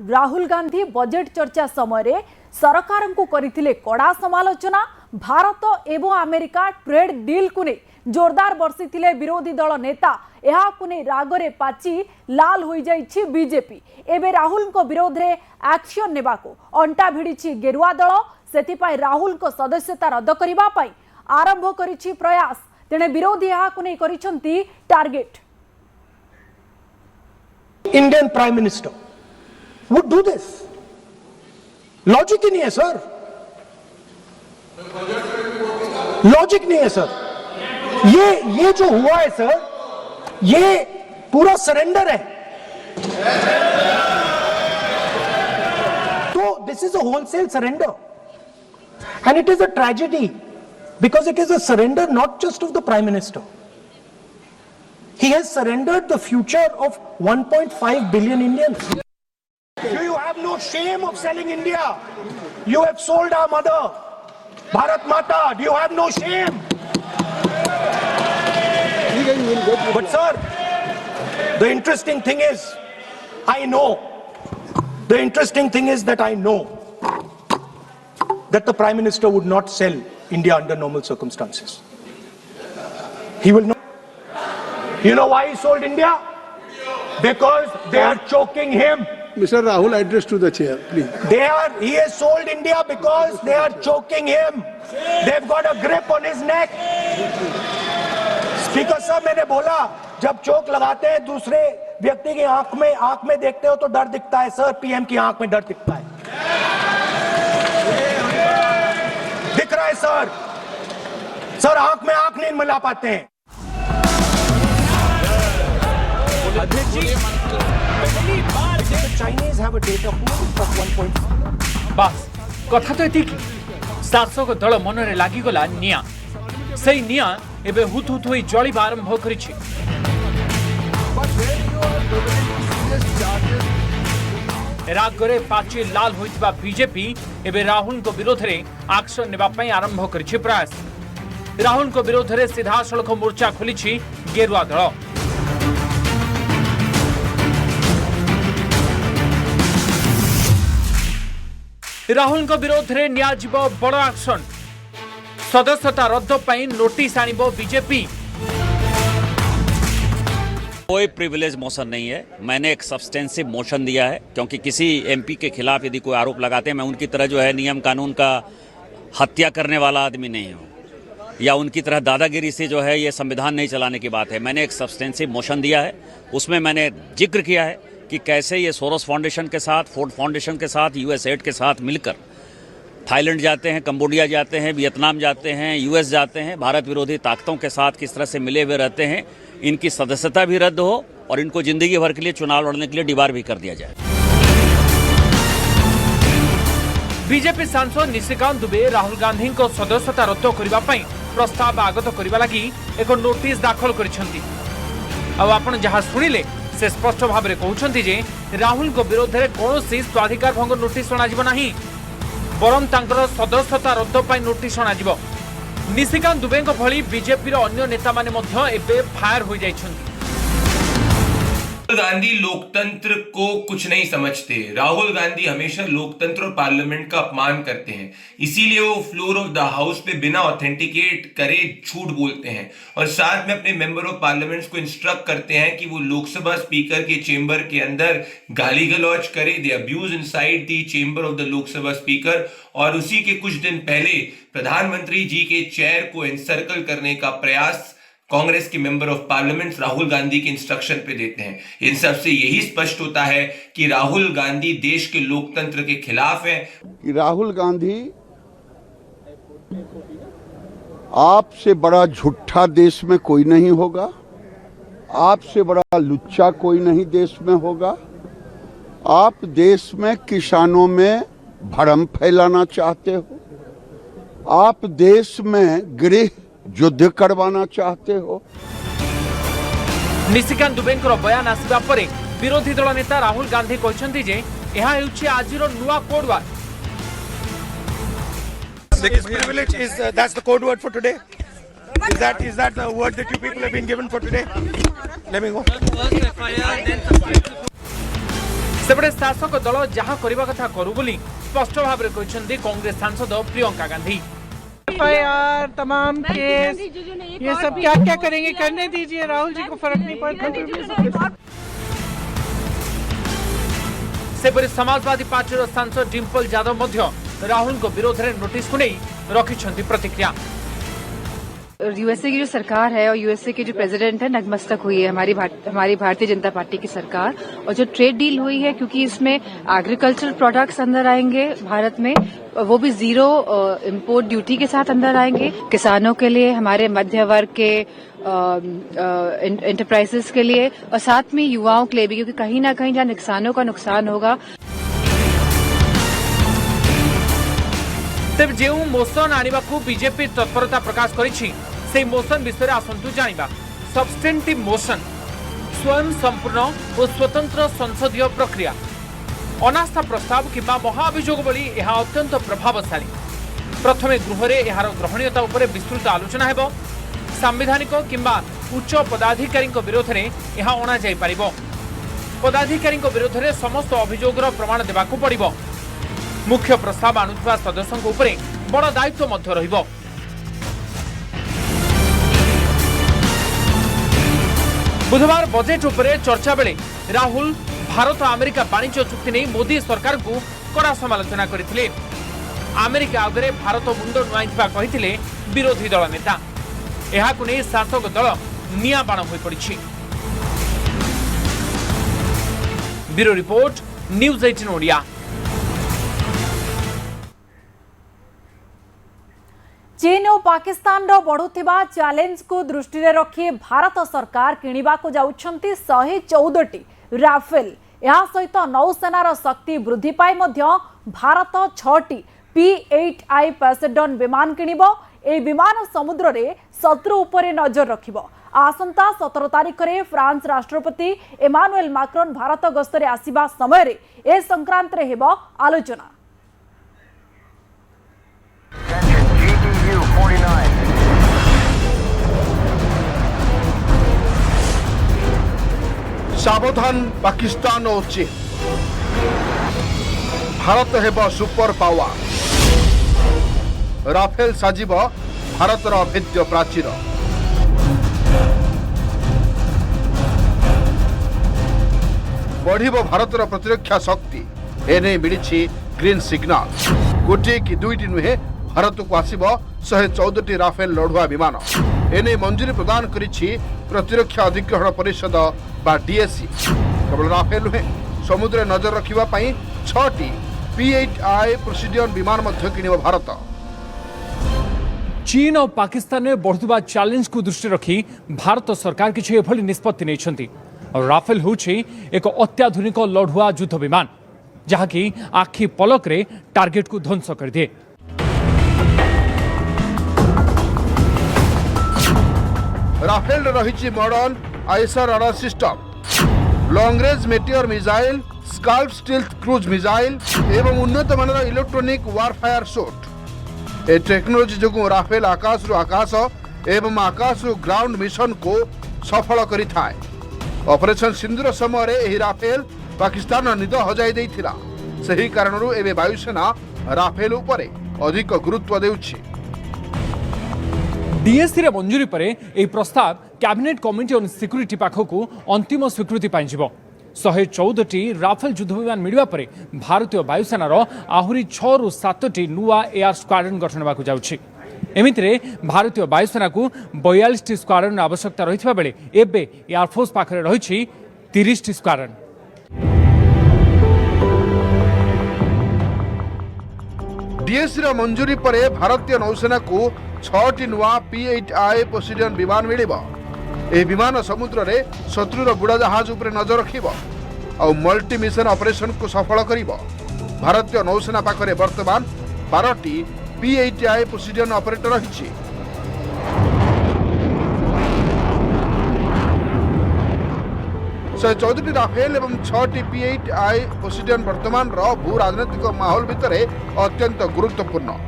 Rahul Gandhi budget चर्चा समय सरकार को करथिले कड़ा समालोचना। भारत एवं अमेरिका ट्रेड डील को नहीं जोरदार बर्षिथिले विरोधी दल नेता। यह रागरे पाची लाल हो जाइछि बीजेपी। एबे राहुल को विरोध रे एक्शन नेबा को अंटा भिड़ी गेरुआ दल। सेथिपाई राहुल को सदस्यता रद्द करिबा पई आरंभ करिछि प्रयास। तेणे विरोधी यह करिछंती target. Indian Prime Minister would do this. Logic ही नहीं है सर, लॉजिक नहीं है सर। ये जो हुआ है सर, ये पूरा सरेंडर है। तो this is a wholesale surrender and it is a tragedy because it is a surrender not just of the Prime Minister. He has surrendered the future of 1.5 billion Indians. Do you have no shame of selling India? You have sold our mother, Bharat Mata. Do you have no shame? But sir, the interesting thing is, the interesting thing is that I know that the Prime Minister would not sell India under normal circumstances. He will not. You know why he sold India? Because they are choking him. Mr. Rahul, address to the chair, please. He has sold India because they are choking him. They've got a grip on his neck. Speaker साहब, मैंने बोला जब चोक लगाते हैं दूसरे व्यक्ति की आंख में देखते हो तो डर दिखता है सर। पीएम की आंख में डर दिखता है, दिख रहा है सर आंख में आंख नहीं मिला पाते हैं। Chinese have a data pool of 1.5. बस कथा तो एतिक। शासक दल मनरे लागिगला निया। सेई निया एबे हुत हुत होई जळिबा आरंभ करिछि। रागरे पाची लाल होइतबा बीजेपी एबे राहुल को विरोध रे एक्शन नेबा पई आरंभ करिछि प्रयास। राहुल को विरोध रे सीधा सड़क मोर्चा खोलिछि गेरुआ दल। राहुल को विरोध रे नियाजिबो बड़ एक्शन। सदस्यता रद्द पई नोटिस आनिबो बीजेपी। कोई प्रिविलेज मोशन नहीं है। मैंने एक सब्सटेंसिव मोशन दिया है क्योंकि किसी एमपी के खिलाफ यदि कोई आरोप लगाते हैं, मैं उनकी तरह जो है नियम कानून का हत्या करने वाला आदमी नहीं हूँ, या उनकी तरह दादागिरी से जो है ये संविधान नहीं चलाने की बात है। मैंने एक सब्सटेंसिव मोशन दिया है, उसमें मैंने जिक्र किया है कि कैसे ये सोरोस फाउंडेशन के साथ, फोर्ड फाउंडेशन के साथ, यूएसएड के साथ मिलकर थाईलैंड जाते हैं, कंबोडिया जाते हैं, वियतनाम जाते हैं, यूएस जाते हैं, भारत विरोधी ताकतों के साथ किस तरह से मिले हुए रहते हैं। इनकी सदस्यता भी रद्द हो और इनको जिंदगी भर के लिए चुनाव लड़ने के लिए डिबार भी कर दिया जाए। बीजेपी सांसद निशिकांत दुबे राहुल गांधी को सदस्यता रद्द करबा पई प्रस्ताव आगत करबा लागि एक नोटिस दाखल करिसेंती। अब आपण जहां सुनिले से स्पष्ट भाव में कहउछंती जे राहुल को विरोध रे कोनोसी स्वाधिकार भंग नोटिस सुना जिवो नाही, बरम तांकर सदस्यता रद्द पई नोटिस सुना जिवो। निशिकांत दुबे को भली बीजेपी रो अन्य नेता माने मध्य एबे फायर हो जाइछंती। राहुल गांधी लोकतंत्र को कुछ नहीं समझते। राहुल गांधी हमेशा लोकतंत्र और पार्लियामेंट का अपमान करते हैं, इसीलिए वो फ्लोर ऑफ द हाउस पे बिना ऑथेंटिकेट करे झूठ बोलते हैं और साथ में अपने मेंबर ऑफ पार्लियामेंट को इंस्ट्रक्ट करते हैं कि वो लोकसभा स्पीकर के चेंबर के अंदर गाली गलौज करे। The abuse inside the chamber of the Lok Sabha speaker. और उसी के कुछ दिन पहले प्रधानमंत्री जी के चेयर को एनसर्कल करने का प्रयास कांग्रेस के member of parliament Rahul Gandhi के इंस्ट्रक्शन पे देते हैं। इन सब से यही स्पष्ट होता है कि राहुल गांधी देश के लोकतंत्र के खिलाफ है। कि राहुल गांधी आपसे बड़ा झूठा देश में कोई नहीं होगा, आपसे बड़ा लुच्चा कोई नहीं देश में होगा। आप देश में किसानों में भ्रम फैलाना चाहते हो, आप देश में गृह युद्ध करवाना चाहते हो। निशिकांत दुबे बयान आसवा परे विरोधी दल नेता राहुल गांधी कहते जे यह हेउछि आजिर नुआ code word. This privilege is that's the code word for today. Is that the word that you people have been given for today? Let me go. सेपटे शासक दल जहां करबा कथा करू बोली स्पष्ट भाव में कहते कांग्रेस सांसद प्रियंका गांधी। FIR तमाम केस ये सब क्या क्या करेंगे करने दीजिए, राहुल जी को फर्क नहीं पड़ता। सेपरि समाजवादी पार्टी सांसद डिम्पल यादव मध्य राहुल को विरोध में नोटिस को नहीं रखिछंती प्रतिक्रिया। यूएसए की जो सरकार है और यूएसए के जो प्रेसिडेंट है नतमस्तक हुई है हमारी भारतीय जनता पार्टी की सरकार। और जो ट्रेड डील हुई है क्योंकि इसमें एग्रीकल्चरल प्रोडक्ट्स अंदर आएंगे भारत में, वो भी जीरो इंपोर्ट ड्यूटी के साथ अंदर आएंगे। किसानों के लिए, हमारे मध्य वर्ग के एंटरप्राइजेस के लिए और साथ में युवाओं के लिए भी, क्योंकि कहीं ना कहीं जहाँ किसानों का नुकसान होगा। तेज जो मोशन आने को बीजेपी तत्परता प्रकाश करिछि से मोशन विषय आसंतु जानिबा। सब्सटेंटिव मोशन स्वयं संपूर्ण और स्वतंत्र संसदीय प्रक्रिया, अनास्था प्रस्ताव किंबा महाअभियोग भली यह अत्यंत प्रभावशाली। प्रथमे गृहरे यार ग्रहणीयता उपरे विस्तृत आलोचना हेबो। संवैधानिक किंबा उच्च पदाधिकारी विरोध में यह अणा जाई पारिबो। पदाधिकारी विरोध में समस्त अभियोगर प्रमाण देबाकू पड़िबो। मुख्य प्रस्ताव आणुथिबा सदस्यଙ୍କ उपरे बड़ दायित्व मध्य रहिबो। बुधवार बजेट उपरे चर्चा बेले राहुल भारत अमेरिका वाणिज्य चुक्ति नहीं मोदी सरकार को कड़ा समालोचना करथिले। अमेरिका आगे भारत मुंड नुआइथिबा कहिथिले विरोधी दल नेता। एहाकु नै शासक दल निया बाण होई पड़िछि। Bureau report, news 18 Odia. चीन और पाकिस्तान रो बढ़ुथिबा चैलेंज को दृष्टि रे रखी भारत सरकार किनिबा को जाउछंती 114टी राफेल। यह सहित नौसेनार शक्ति वृद्धि पाई मध्य भारत 6टी P-8I पोसेडन विमान किनिबो। ए विमान समुद्र रे शत्रु उपरे नजर रखिबो। आसंता 17 तारिख रे फ्रांस राष्ट्रपति एमानुएल मैक्रोन भारत गस्तरे आसीबा समय रे ए संक्रांत रे हेबो आलोचना। सावधान पाकिस्तान और चीन, भारत हेब सुपर पावर। राफेल साजिब भारतर अभेद्य प्राचीर। बढ़िब भारतर प्रतिरक्षा शक्ति, एने मिली ग्रीन सिग्नल। गोटे कि दुईटी नुहे भारत को आसिब 114टी राफेल लड़ुआ विमान। एने मंजूरी प्रदान करिछि प्रतिरक्षा अधिग्रहण परिषद बा डीएससी। केवल राफेल नुहे समुद्र नजर रखिबा पई 6टी P-8I प्रोसिडियन विमान मध्य किनिब भारत। चीन और पाकिस्तान में बढ़ुवा चैलेंज को दृष्टि रखी भारत सरकार किछि एभली निष्पत्ति नेछंती। और राफेल होछि एक अत्याधुनिक लड़ुआ युद्ध विमान जहाँकि आखि पलक रे टार्गेट को ध्वंस कर दिए। राफेल रही modern ISR radar system, long range Meteor missile, SCALP stealth cruise missile एवं उन्नत मानर इलेक्ट्रॉनिक वारफायर सूट। ए टेक्नोलोजी जो राफेल आकाश रु आकाश एवं आकाश रु ग्राउंड मिशन को सफल करिथाय। ऑपरेशन सिंदूर समय एही राफेल पाकिस्तान निद हजाई देइथिला। सही कारणरू एबे वायुसेना राफेल उपरे अधिक गुरुत्व देउछि। डीएससी रे मंजूरी पर यह प्रस्ताव कैबिनेट कमिटी ऑन सिक्यूरिटी पाखक अंतिम स्वीकृति पाइब। 114टी राफेल युद्ध विमान मिलवा पर भारतीय वायुसेनार आहरी 6 ରୁ 7टी नुआ एयर स्क्वाड्रन गठन होगा जाउछि। एमितिरे भारतीय वायुसेना को 42टी स्क्वाड्रन आवश्यकता रहितबा बेले एबे एयरफोर्स पाखरे रहिछि 30टी स्क्वाड्रन। डीएससी रा मंजूरी पर भारतीय नौसेना को 6टी नुआ P-8I पोसिडियन विमान मिलिब। ए विमान समुद्र रे शत्रुर बुड़ा जहाज उपरे नजर रखिब और मल्टी मिशन ऑपरेशन को सफल करिब। भारतीय नौसेना पाखरे वर्तमान 12टी P-8I पोसिडियन ऑपरेटर रहिछि। से 14टी राफेल एवं 6टी P-8I पोसिडियन वर्तमान भू राजनीतिक माहौल भितर अत्यंत गुरुत्वपूर्ण।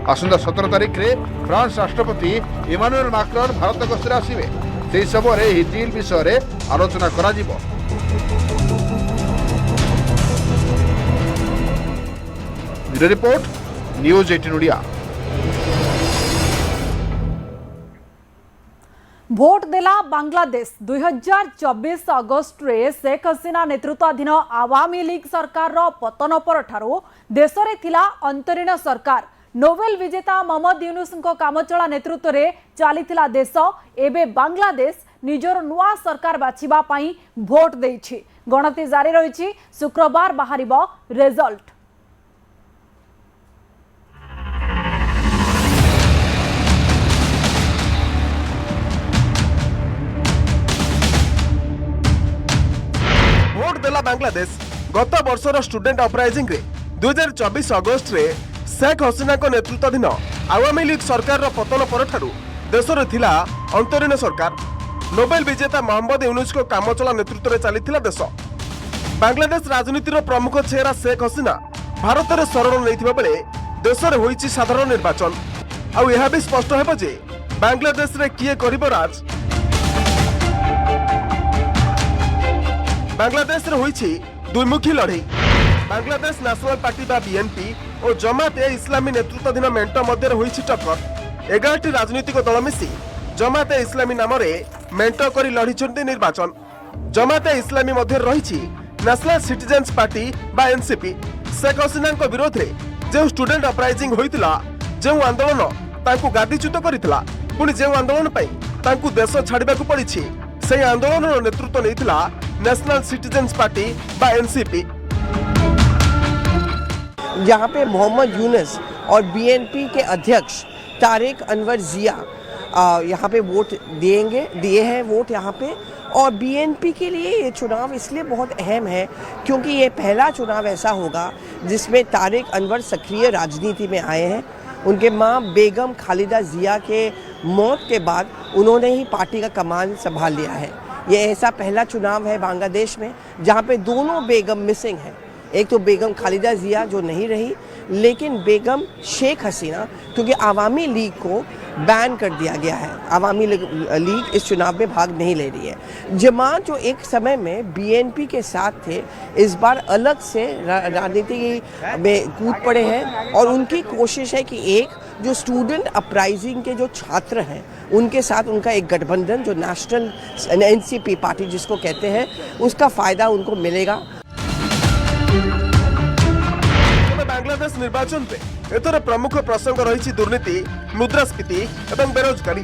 आसंता 17 तारिख रे फ्रांस राष्ट्रपति इमानुएल मैक्रोन भारत गस्तरे आसिबे। से समय डील विषय आलोचना करा जिवो। Bureau report news 18 Odia. Vote देला बांग्लादेश 2024 अगस्ट रे शेख हसीना नेतृत्वाधीन आवामी लीग सरकार रो पतन पर ठारो देश रे थिला अंतरीण सरकार। नोबेल विजेता मोहम्मद यूनुस को कामचला नेतृत्व रे चलीथिला देश एबे बांग्लादेश निजर नुआ सरकार बाछिबा पई भोट देछि। गणति जारी रहिछि। शुक्रवार बाहरिबो रिजल्ट। भोट देला बांग्लादेश गत वर्षर स्टूडेंट अपराइजिंग रे 2024 अगस्ट रे शेख हसीना को नेतृत्वाधीन आवामी लीग सरकार रो पतन परठारु देश रे थिला अंतरीण सरकार। नोबेल विजेता मोहम्मद यूनुस को कामचला नेतृत्व रे चलीथिला देश। बांग्लादेश राजनीति रो प्रमुख चेहरा शेख हसीना भारत रे शरण नैथिबा बेले देश रे होईछि साधारण निर्वाचन। आ यह भी स्पष्ट हेबो जे बांग्लादेश रे किए करिबो राज। बांग्लादेश रे होईछि दुईमुखी लड़ाई। बांग्लादेश नेशनल पार्टी बा बीएनपी और जमात ए इस्लामी नेतृत्वाधीन मेंट मध्य होईछि टक्कर। 11टी राजनीतिक दल मिसी जमात ए इस्लामी नाम रे मेंट करी लड़िछन्ति निर्वाचन। जमात ए इस्लामी मध्य रहिछि नेशनल सिटीजन्स पार्टी बा एनसीपी। शेख हसीना विरोध रे जो स्टूडेंट अपराइजिंग होइतिला, जो आंदोलन तांकु गादीच्युत करितिला, पुणी जो आंदोलन पई तांकु देश छाड़िबाकु पड़िछि, से आंदोलन नेतृत्व नैथिला नेशनल सिटीजन्स पार्टी बा एनसीपी। जहाँ पे मोहम्मद यूनुस और बीएनपी के अध्यक्ष तारिक अनवर जिया यहाँ पे वोट दिए हैं वोट यहाँ पे। और बीएनपी के लिए ये चुनाव इसलिए बहुत अहम है क्योंकि ये पहला चुनाव ऐसा होगा जिसमें तारिक अनवर सक्रिय राजनीति में आए हैं। उनके मां बेगम खालिदा जिया के मौत के बाद उन्होंने ही पार्टी का कमान संभाल लिया है। ये ऐसा पहला चुनाव है बांग्लादेश में जहाँ पे दोनों बेगम मिसिंग हैं। एक तो बेगम खालिदा जिया जो नहीं रही, लेकिन बेगम शेख हसीना, क्योंकि आवामी लीग को बैन कर दिया गया है। आवामी लीग इस चुनाव में भाग नहीं ले रही है। जमात जो एक समय में बीएनपी के साथ थे, इस बार अलग से राजनीति में कूद पड़े हैं और उनकी कोशिश है कि एक जो स्टूडेंट अपराइजिंग के जो छात्र हैं उनके साथ उनका एक गठबंधन जो नेशनल एनसीपी पार्टी जिसको कहते हैं, उसका फायदा उनको मिलेगा। बांग्लादेश निर्वाचन पे एथर प्रमुख प्रसंग रही दुर्नीति, मुद्रास्फीति एवं बेरोजगारी।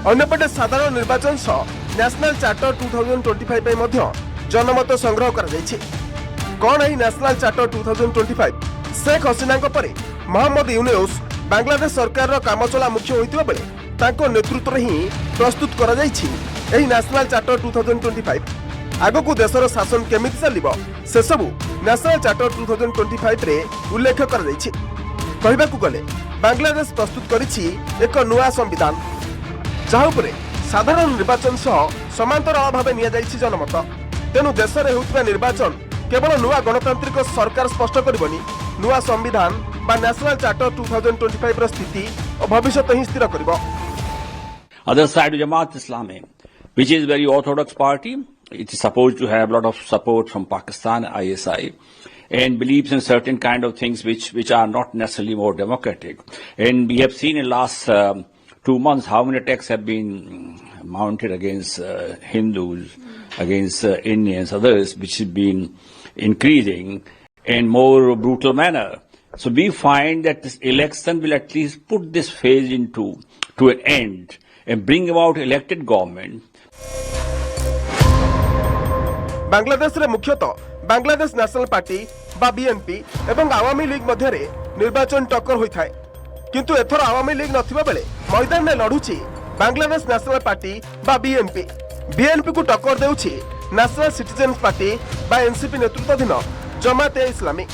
अन्यपटे साधारण निर्वाचन सह नेशनल चार्टर 2025 पे मध्य जनमत संग्रह कर जायछि। कौन है नेशनल चार्टर 2025? शेख हसीना परे मोहम्मद यूनुस बांग्लादेश सरकार रो कामचला मुख्य होइतिबा बेले तांको नेतृत्व रे ही प्रस्तुत करा जायछि एही नेशनल चार्टर 2025। आगकू देशर शासन केमिति चलिबो से सबु नेशनल चार्टर 2025 रे उल्लेख कर दैछि। कहबाकू गले बांग्लादेश प्रस्तुत करिछि एक नुआ संविधान जहाँ उपरे साधारण निर्वाचन सह समांतर भाव निया जाइछि जनमत। तेणु देश में होउतिबा निर्वाचन केवल नुआ गणतांत्रिक सरकार स्पष्ट करबनी, नुआ संविधान बा नेशनल चार्टर 2025 रो स्थिति और भविष्य ही स्थिर करिबो। Other side of Jamaat Islami, which is very orthodox party, it is supposed to have a lot of support from Pakistan, ISI, and believes in certain kind of things which are not necessarily more democratic. And we have seen in last 2 months how many attacks have been mounted against Hindus, against Indians, others, which have been increasing in more brutal manner. So we find that this election will at least put this phase to an end and bring about elected government. Bangladesh रे मुख्यतः Bangladesh national party बा BNP एवं Awami league मध्य निर्वाचन टक्कर होता है, किंतु एथर Awami league नथिबा बेले मैदान में लढुछि बांग्लादेश नेशनल पार्टी बा बीएनपी को टक्कर देउछि नेशनल सिटीजन्स पार्टी बा एनसीपी नेतृत्वाधीन जमात ए इस्लामी।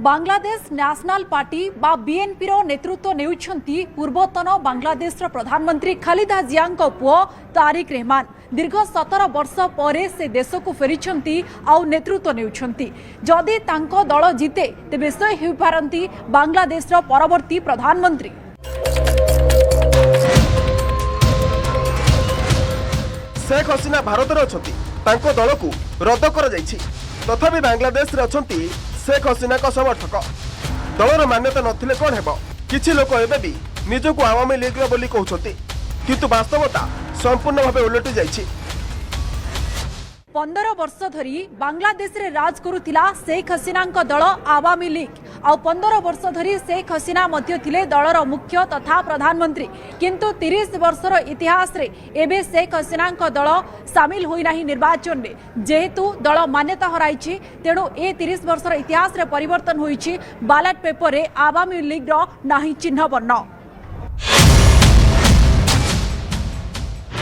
बांग्लादेश नेशनल पार्टी बा बीएनपी रो नेतृत्व नेउछंती पूर्वतन बांग्लादेश रो प्रधानमंत्री खालिदा जियाଙ୍କ पुओ तारिक रहमान। दीर्घ 17 वर्ष परे से देश को फेरिछंती आउ नेतृत्व नेउछंती। जदि तांको दल जीते तेबे से हेउ पारंती बांग्लादेश रो परवर्ती प्रधानमंत्री। शेख हसीना भारत रे अछंती, तांको दल को रद्द कर जायछि, तथापि बांग्लादेश रे अछंती शेख हसीना का समर्थक। दलर मान्यता नथिले कोन हेबो किछि लोक एबे भी निजको आवामी लीग बोली कहउछथि किंतु वास्तवता संपूर्ण भाबे उलटि जाइछि। 15 वर्ष धरी बांग्लादेश रे राज करुथिला शेख हसीना दल आवामी लीग आ 15 वर्ष धरी शेख हसीना मध्य थिले दलर मुख्य तथा प्रधानमंत्री किंतु 30 वर्षर इतिहास रे एबे शेख हसीना दल सामिल होई नाही निर्वाचन रे जेहेतु दल मान्यता हराइछि तेणु ए 30 वर्षर इतिहास रे परिवर्तन होइछि बैलेट पेपर रे आवामी लीग रो नाही चिन्ह वर्ण।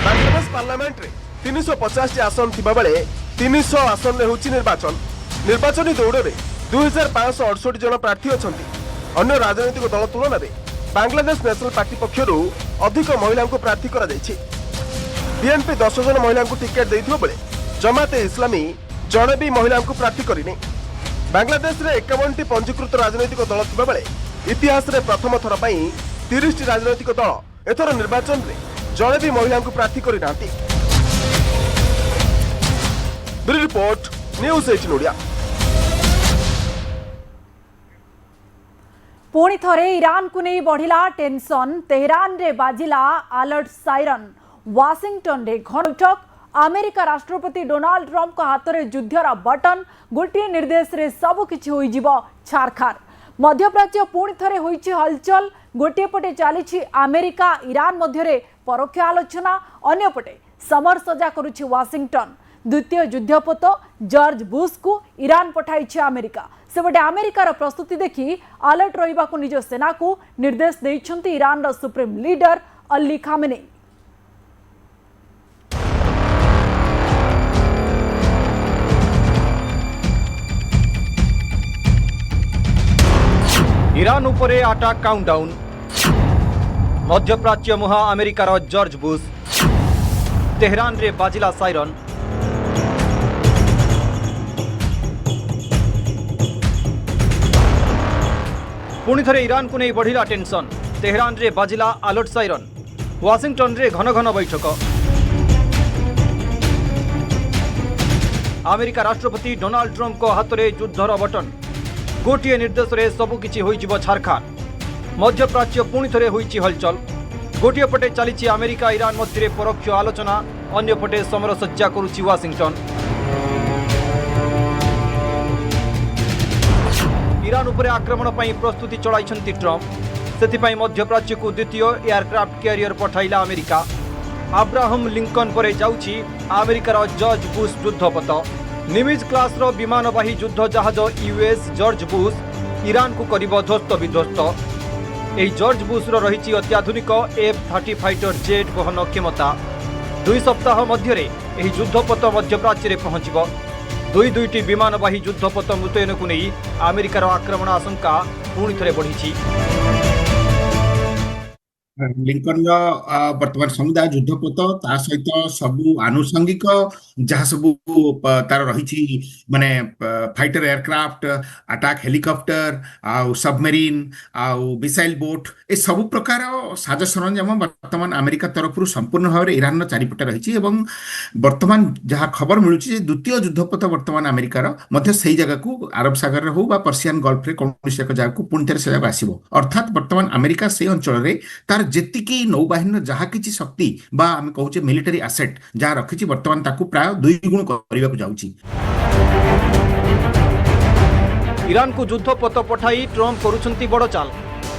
बांग्लादेश पार्लियामेंट रे 350 आसन थिबा बेले 300 आसन रे होछि निर्वाचन। निर्वाचनी दौड़ रे 2568 जन प्रार्थी अछंती। अन्य राजनीतिक दल तुलन में बांग्लादेश नेशनल पार्टी पक्षरु अधिक महिला को प्रार्थी करा जायछि। बीएनपी 10 जन महिला को टिकेट देइथिबो बेले जमाते इस्लामी जने भी महिला को प्रार्थी करिने। बांग्लादेश रे 51 टी पंजीकृत राजनीतिक दल थिबा बेले इतिहास रे प्रथम थर पई 30 टी राजनीतिक दल एथर निर्वाचन रे जने भी महिला को प्रार्थी करि नांती। Bureau report news 18 Odia. पुणी थरे ईरान को नहीं बढ़िला टेंशन तेहरान रे बाजिला अलर्ट साइरन। वाशिंगटन रे घन बैठक अमेरिका राष्ट्रपति डोनाल्ड ट्रंप को हाथ में युद्धर बटन गोटे निर्देश रे सब किछि होई जिवो छारखार। मध्यप्राच्य पुणी थरे होइछि हलचल। गोटे पटे चली अमेरिका ईरान मध्य परोक्ष आलोचना अन्य पटे समर सजा करुछि वाशिंगटन। द्वितीय युद्धपोत जॉर्ज बुश को ईरान पठाई अमेरिका सेपटे अमेरिकार प्रस्तुति देखि अलर्ट रहिबा को निज सेना को निर्देश देइछन्ति ईरान रो supreme leader Ali Khamenei. Iran उपरे अटैक काउंटडाउन। मध्यप्राच्य मुहा अमेरिकार जॉर्ज बुश। तेहरान रे बाजिला साइरन। पुणी थरे ईरान को नहीं बढ़िला टेंशन तेहरान रे बाजिला अलर्ट साइरन। वाशिंगटन रे घन घन बैठक। अमेरिका राष्ट्रपति डोनाल्ड ट्रंप को हाथ में युद्धर बटन गोटे निर्देश रे सबकिछि होइजिवो छारखार। मध्यप्राच्य पुणी थरे होइछि हलचल। गोटे पटे चली अमेरिका ईरान मध्य परोक्ष आलोचना अन्य पटे समर सज्जा करुछि वाशिंगटन। ईरान उपरे आक्रमण पई प्रस्तुति चलाइछन्ति ट्रंप। सेथिपई मध्यप्राच्य को द्वितीय एयरक्राफ्ट कैरियर पठाइला अमेरिका। अब्राहम लिंकन परे जाउछि अमेरिकार जॉर्ज बुश युद्धपोत। निमिज क्लास रो विमानवाही युद्ध जहाज यूएस जॉर्ज बुश ईरान को करिबो ध्वस्त विध्वस्त। एही जॉर्ज बुश रो रहिछि अत्याधुनिक F-30 फाइटर जेट बहन क्षमता। 2 सप्ताह मध्य एही युद्धपोत मध्यप्राच्य रे पहुंचिबो। दुईटी विमानवाही युद्धपोत मुतयन को नहीं अमेरिकार आक्रमण आशंका पुणी थे बढ़ी। लिंकन वर्तमान समुदाय युद्धपोत ता सहित सबु आनुषंगिक जहाँ सबू तार रही माने फाइटर एयरक्राफ्ट अटैक हेलिकॉप्टर आउ सबमेरीन आउ मिसाइल बोट ए सबु प्रकार साज सरंजाम वर्तमान अमेरिका तरफ संपूर्ण भाव में ईरान चारिपटे रही। वर्तमान जहाँ खबर मिलूँ द्वितीय युद्धपोत वर्तमान अमेरिकार मध्य से जगह को अरब सागर हो पर्सियान गल्फ रे कौन एक जगह को पुणी थे से जगह आसो। अर्थात वर्तमान अमेरिका से अंचल में तार जेतिकी नौबाहिनी जहाँ किसी शक्ति बा आम कहूचे मिलिटरी आसेट जहाँ रखी वर्तमान ताकू प्राय 2 गुण करने को जाउची। ईरान को युद्धपोत पठाई ट्रंप करुछंती बड़ चाल।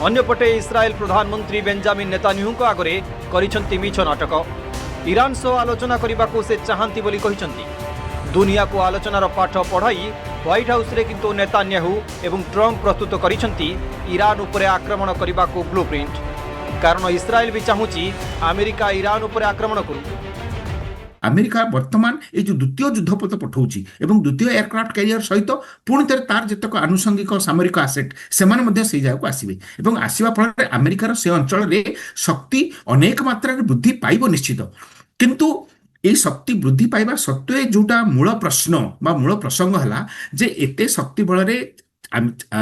अन्यपटे इस्राएल प्रधानमंत्री बेंजामिन नेतान्याहू को आगरे करिछंती मिछ नाटक। ईरान सह आलोचना करने को से चाहती बोली कहिछंती। दुनिया को आलोचनार पाठ पढ़ाई व्हाइट हाउस रे किंतु नेतान्याहू एवं ट्रंप प्रस्तुत करिछंती ईरान उपरे आक्रमण करने को ब्लूप्रिंट। कारण इस्राएल भी चाहूची अमेरिका ईरान उपरे आक्रमण करू। अमेरिका वर्तमान ये जो द्वितीय युद्धपोत पठाउची एवं द्वितीय एयरक्राफ्ट कैरियर सहित पुणी थे तार जतक आनुषंगिक सामरिक आसेट से जगह को आसवे एवं आसवा फल अमेरिकार से अंचल में शक्ति अनेक मात्रा वृद्धि पाइब निश्चित। किंतु ये शक्ति वृद्धि पाइबा सत्वे जोटा मूल प्रश्न बा मूल प्रसंग है जे एते शक्ति बल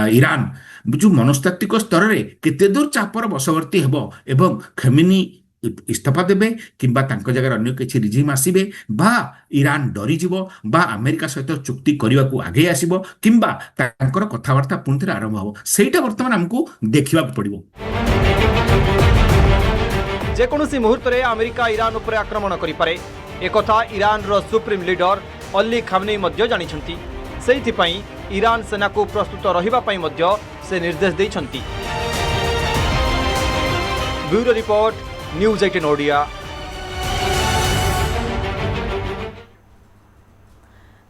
ईरान जो मनस्तात्विक स्तर में केते दूर चापर बशवर्ती हेबो एवं खेमेनी इस्तीफा देबे किंबा तांको जगह अन्य किछि रिजिम आसीबे बा ईरान डरी जिवो बा अमेरिका सहित चुक्ति करने को आगे आसीबो किंबा तांकर कथावार्ता पुनः आरंभ हो सेटा वर्तमान हमको देखिबा पड़िबो। जेकोसी मुहूर्त में अमेरिका ईरान उपर आक्रमण करिपारे एकथा ईरान रो सुप्रीम लीडर अली खामनेई मध्य जानिछंती। सेइथिपाई ईरान सेना को प्रस्तुत रहिबा पई मध्य से निर्देश दैछंती। Bureau report news 18 Odia.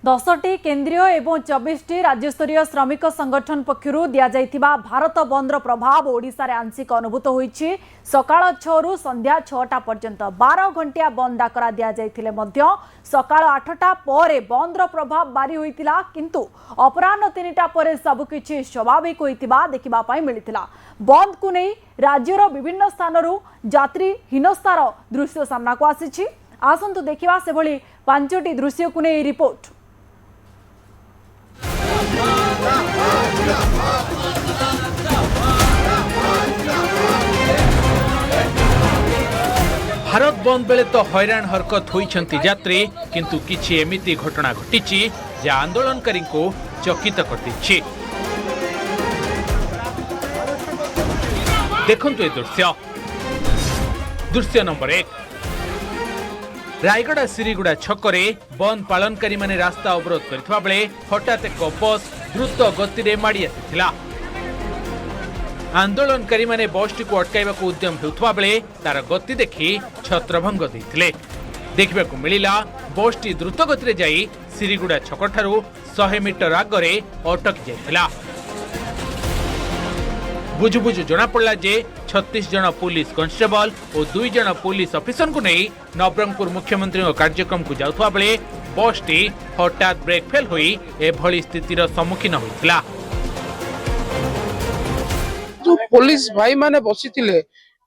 10टी केंद्रीय एवं 24टी राज्यस्तरीय श्रमिक संगठन पक्षरु दिया जाइथिबा भारत बंद प्रभाव ओडिशा रे आंशिक अनुभूत होईछि। सकाळ 6 रु संध्या 6टा पर्यंत 12 घंटिया बंद डाकरा दिया जाइथिले मध्य सकाळ 8टा परे बंद प्रभाव बारी होइतिला किंतु अपराह्न 3टा परे सबकिछि स्वाभाविक होइतिबा देखिबा पई मिलितिला। बंद को नहीं राज्यर विभिन्न स्थानरू यात्री हीनस्तार दृश्य सामना को आसीछि। आसंतु देखिबा से भली 5टी दृश्य को नहीं रिपोर्ट। भारत बंद बेले तो हैरान हरकत होइछंती यात्री किंतु किछि एमिति घटना घटिछि जे आंदोलनकारी को चकित कर दिछि। देखंतु ए दृश्य नंबर 1 रायगड़ा सिरीगुड़ा छकरे बंद पालनकारी माने रास्ता अवरोध करथिबा बेले हठात एक बस द्रुत गति रे माड़ी आसिथिला। आंदोलनकारी माने बसटी को अटकाइबा को उद्यम हेउथबा बेले तार गति देखि छत्रभंग दैथिले। देखिबाकू मिलिला बसटी द्रुत गति रे जाई सिरीगुड़ा छकठारू 100 मीटर आगरे अटक जाइथिला। बुझु बुझु जना पड़ला जे 36 जन पुलिस कांस्टेबल और 2 जन पुलिस ऑफिसर को नहीं नवरंगपुर मुख्यमंत्री कार्यक्रम को जाउथबा बेले बसटी हठात ब्रेक फेल होई एभली स्थितिर सम्मुखीन होइथिला। जो पुलिस भाई माने बसिथिले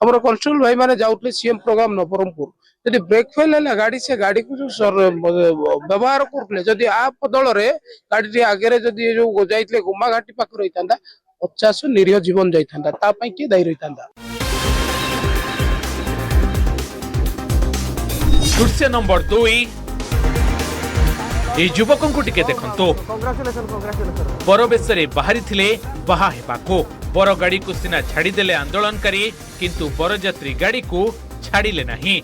हमर कांस्टेबल भाई माने जाउतले सीएम प्रोग्राम नवरंगपुर जदि ब्रेक फेल है गाड़ी से गाड़ी को जो व्यवहार करले जदि आप दल रे गाड़ी आगे रे जदि जो जाइतले गुम्मा घाटी पाख रहितांदा 50 निरीह जीवन जाइतांदा ता पई के दायी रहितांदा। दृश्य नंबर 2 ए युवकों को टिके देखंतो बरबेसरे बाहरी थिले बाहा हेबाको बर गाड़ी को सिना छाड़ी देले आंदोलनकारी किंतु बरजात्री गाड़ी को छाड़िले नहीं।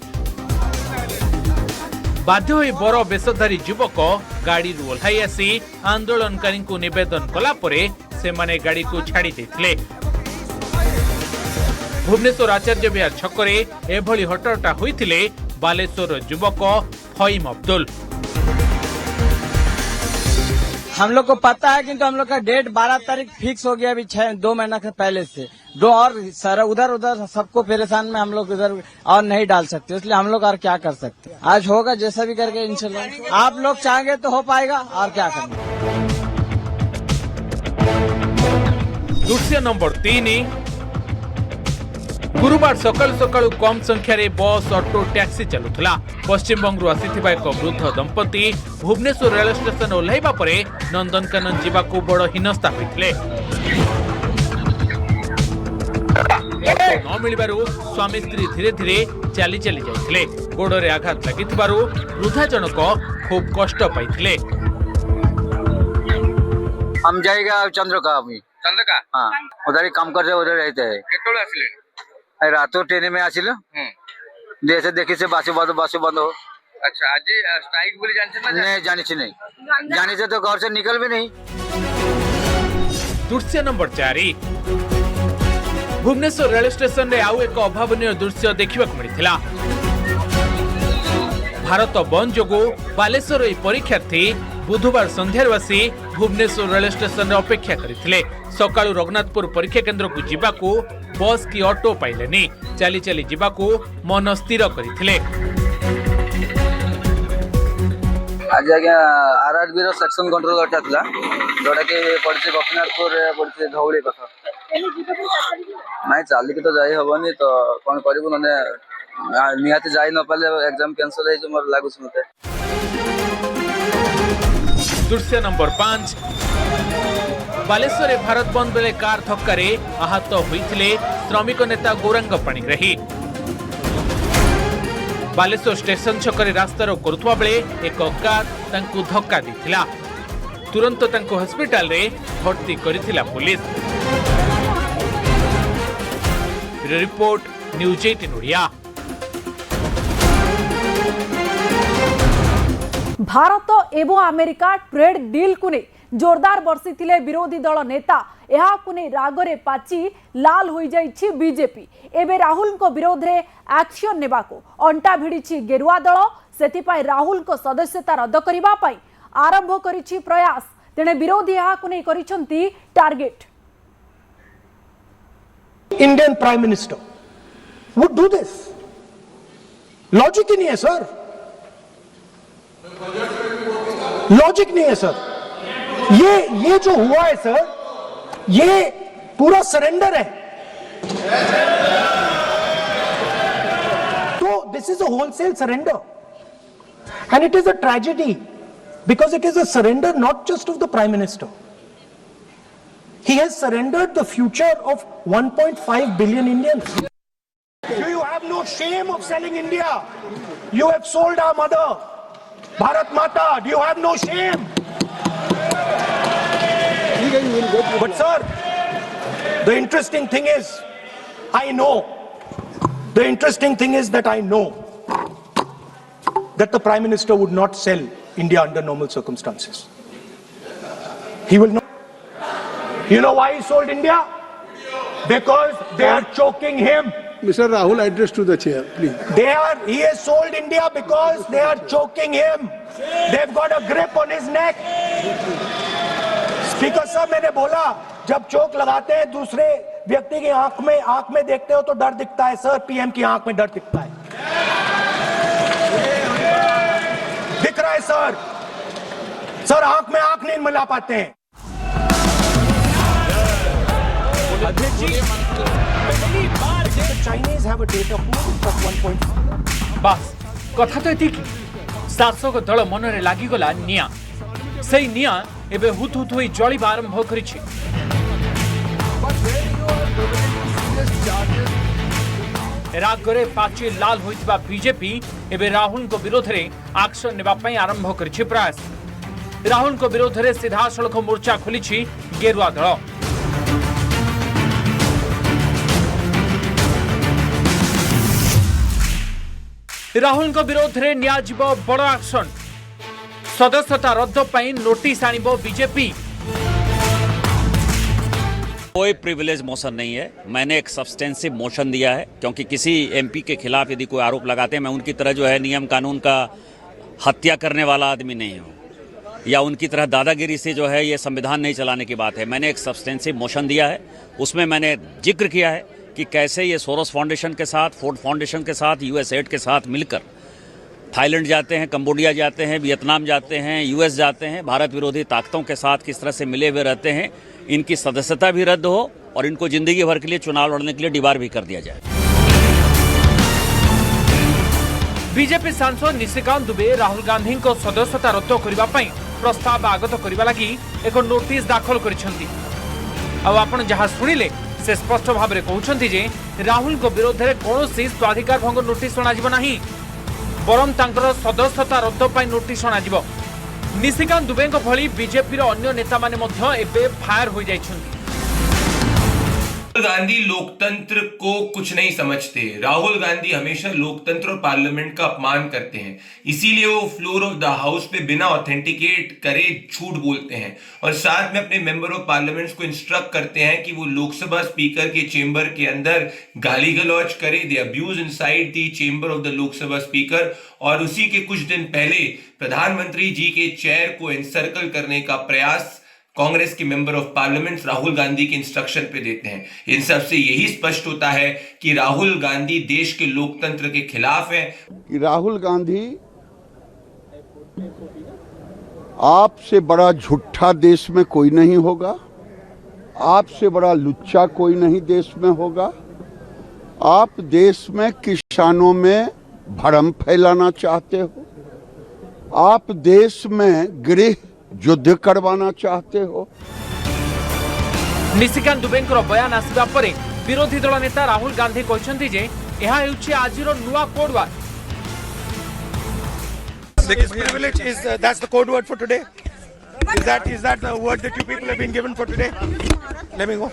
बाध्य होई बर बेसधारी युवक गाड़ी रू ओल्हाई आसी आंदोलनकारी को निवेदन कला परे से माने गाड़ी को छाड़ी देथिले। भुवनेश्वर आचार्य विहार छकरे एभली हटहटा होइथिले बालेश्वर युवक फहीम अब्दुल। हम लोग को पता है किंतु हम लोग का डेट 12 तारीख फिक्स हो गया अभी 2 महीना के पहले से दो और सारा उधर उधर सबको परेशान में हम लोग उधर और नहीं डाल सकते इसलिए हम लोग और क्या कर सकते। आज होगा जैसा भी करके इंशाल्लाह आप लोग चाहेंगे तो हो पाएगा और क्या करना। दृश्य नंबर 3 गुरुवार सकाल सकाल कम संख्यार बस ऑटो टैक्सी चलुला। पश्चिमबंग आसीथिबा एक वृद्ध दंपति भुवनेश्वर रेल स्टेशन ओह्लाइबा परे नंदनकानन जीवाकू बड़ हीनस्ता होइथिले। न मिलिबारु स्वामी स्त्री धीरे धीरे चली चली जाइथिले। गोड़े आघात लागिथिबारु वृद्धा जनक खूब कष्ट पाइथिले। हम जाएगा चंद्रका चंद्रका हाँ उधर ही काम करते उधर रहते हैं। केतोले आसिले रातो ट्रेन में आसिल जैसे देखी से बासु बंद हो। अच्छा आज स्ट्राइक बोली जानछे ना नहीं जानी से तो घर से निकल भी नहीं। दृश्य नंबर 4 भुवनेश्वर रेल स्टेशन रे आउ एक अभावनीय दृश्य देखा मिलता। भारत बंद जोगु बालेश्वर परीक्षार्थी बुधवार संध्यार आसी भुवनेश्वर रेल स्टेशन रे अपेक्षा करथिले। सकाळु रघुनाथपुर परीक्षा केंद्र को जीवाकू बस की ऑटो पाइलेनी चली चली जीवाकू मन स्थिर करथिले। आज आज्ञा आरआरबी रो सेक्शन कंट्रोल अटातला जोड़ा के पड़ছে गोपीनाथपुर पड़ছে धौली कथा नहीं चाली के तो जाई हबनी तो कोन करिबु नने निहाते जाई न पाले एग्जाम कैंसिल है जो मोर लागु सुनते। दृश्य नंबर 5 बालेश्वर भारत बंद बेले कार धक्का आहत होइथिले श्रमिक नेता गौरांग पाणिग्राही। बालेश्वर स्टेशन छकरे रास्तारोक करुवा बेले एक कार तांकु धक्का देथिला। तुरंत तांकु हॉस्पिटल रे भर्ती करिथिला पुलिस। Bureau report news 18 Odia. Bharat एवं अमेरिका ट्रेड डील को नहीं जोरदार बर्षिथिले विरोधी दल नेता यहाकु नहीं रागरे पाची लाल हो जाइछि बीजेपी। एबे राहुल को विरोध रे एक्शन नेबाको अंटा भिड़ी गेरुआ दल। सेथिपाई राहुल को सदस्यता रद्द करिबा पाई आरंभ करिछि प्रयास। तेणे विरोधी यहाकु नहीं करिसंती target. Indian Prime Minister would do this. Logic ही नहीं है सर, लॉजिक नहीं है सर। ये जो हुआ है सर, ये पूरा सरेंडर है। तो this is a wholesale surrender and it is a tragedy because it is a surrender not just of the Prime Minister. He has surrendered the future of 1.5 billion Indians. You have no shame of selling India. You have sold our mother, Bharat Mata. Do you have no shame? But sir, the interesting thing is, the interesting thing is that I know that the Prime Minister would not sell India under normal circumstances. He will not. You know why he sold India? Because they are choking him. Mr. Rahul, address to the chair, please. He has sold India because they are choking him. They've got a grip on his neck. Speaker साहब, मैंने बोला जब चोक लगाते हैं दूसरे व्यक्ति की आंख में देखते हो तो डर दिखता है सर। पीएम की आंख में डर दिखता है, दिख रहा है सर। सर आंख में आंख नहीं मिला पाते हैं। Chinese have a data pool of 1.5. बस कथा तो एतिकी। शासक दल मनरे लागिगला निया। सेई निया एबे हुत हुत होई जळिबा आरंभ करिछि। रागरे पाची लाल होइतबा बीजेपी एबे राहुल को विरोध रे एक्शन नेबा पई आरंभ करिछि प्रयास। राहुल को विरोध रे सीधा सड़क मोर्चा खोलिछि गेरुआ दल। राहुल को विरोध रे नियाजिबो बड़ एक्शन। सदस्यता रद्द पई नोटिस आनिबो बीजेपी। कोई प्रिविलेज मोशन नहीं है। मैंने एक सब्सटेंसिव मोशन दिया है क्योंकि किसी एमपी के खिलाफ यदि कोई आरोप लगाते हैं, मैं उनकी तरह जो है नियम कानून का हत्या करने वाला आदमी नहीं हूँ, या उनकी तरह दादागिरी से जो है ये संविधान नहीं चलाने की बात है। मैंने एक सब्सटेंसिव मोशन दिया है, उसमें मैंने जिक्र किया है कि कैसे ये सोरोस फाउंडेशन के साथ, फोर्ड फाउंडेशन के साथ, यूएसएड के साथ मिलकर थाईलैंड जाते हैं, कंबोडिया जाते हैं, वियतनाम जाते हैं, यूएस जाते हैं, भारत विरोधी ताकतों के साथ किस तरह से मिले हुए रहते हैं। इनकी सदस्यता भी रद्द हो और इनको जिंदगी भर के लिए चुनाव लड़ने के लिए डिबार भी कर दिया जाए। बीजेपी सांसद निशिकांत दुबे राहुल गांधी को सदस्यता रद्द करबा पई प्रस्ताव आगत करबा लागि एक नोटिस दाखल करिसेंती। अब आपण जहां सुनिले से स्पष्ट भाव में कहउछंती जे राहुल को विरोध रे कोनोसी स्वाधिकार भंग नोटिस सुना जिवो नाही, बरम तांकर सदस्यता रद्द पई नोटिस सुना जिवो। निशिकांत दुबे को भली बीजेपी रो अन्य नेता माने मध्य एबे फायर हो जाइछंती। राहुल गांधी लोकतंत्र को कुछ नहीं समझते। राहुल गांधी हमेशा लोकतंत्र और पार्लियामेंट का अपमान करते हैं, इसीलिए वो फ्लोर ऑफ द हाउस पे बिना ऑथेंटिकेट करे झूठ बोलते हैं और साथ में अपने मेंबर ऑफ पार्लियामेंट को इंस्ट्रक्ट करते हैं कि वो लोकसभा स्पीकर के चेंबर के अंदर गाली गलौज करे। The abuse inside the chamber of the Lok Sabha speaker. और उसी के कुछ दिन पहले प्रधानमंत्री जी के चेयर को एनसर्कल करने का प्रयास कांग्रेस के member of parliament Rahul Gandhi के इंस्ट्रक्शन पे देते हैं। इन सब से यही स्पष्ट होता है कि राहुल गांधी देश के लोकतंत्र के खिलाफ है। कि राहुल गांधी आपसे बड़ा झूठा देश में कोई नहीं होगा, आपसे बड़ा लुच्चा कोई नहीं देश में होगा। आप देश में किसानों में भरम फैलाना चाहते हो, आप देश में गृह युद्ध करवाना चाहते हो। निशिकांत दुबेंकर बयान आसिबा परे विरोधी दल नेता राहुल गांधी कहछन्ती जे एहा हेउछि आजिरो नुवा कोडवार। Because privilege is that's the code word for today. Is that the word that you people have been given for today? Let me go.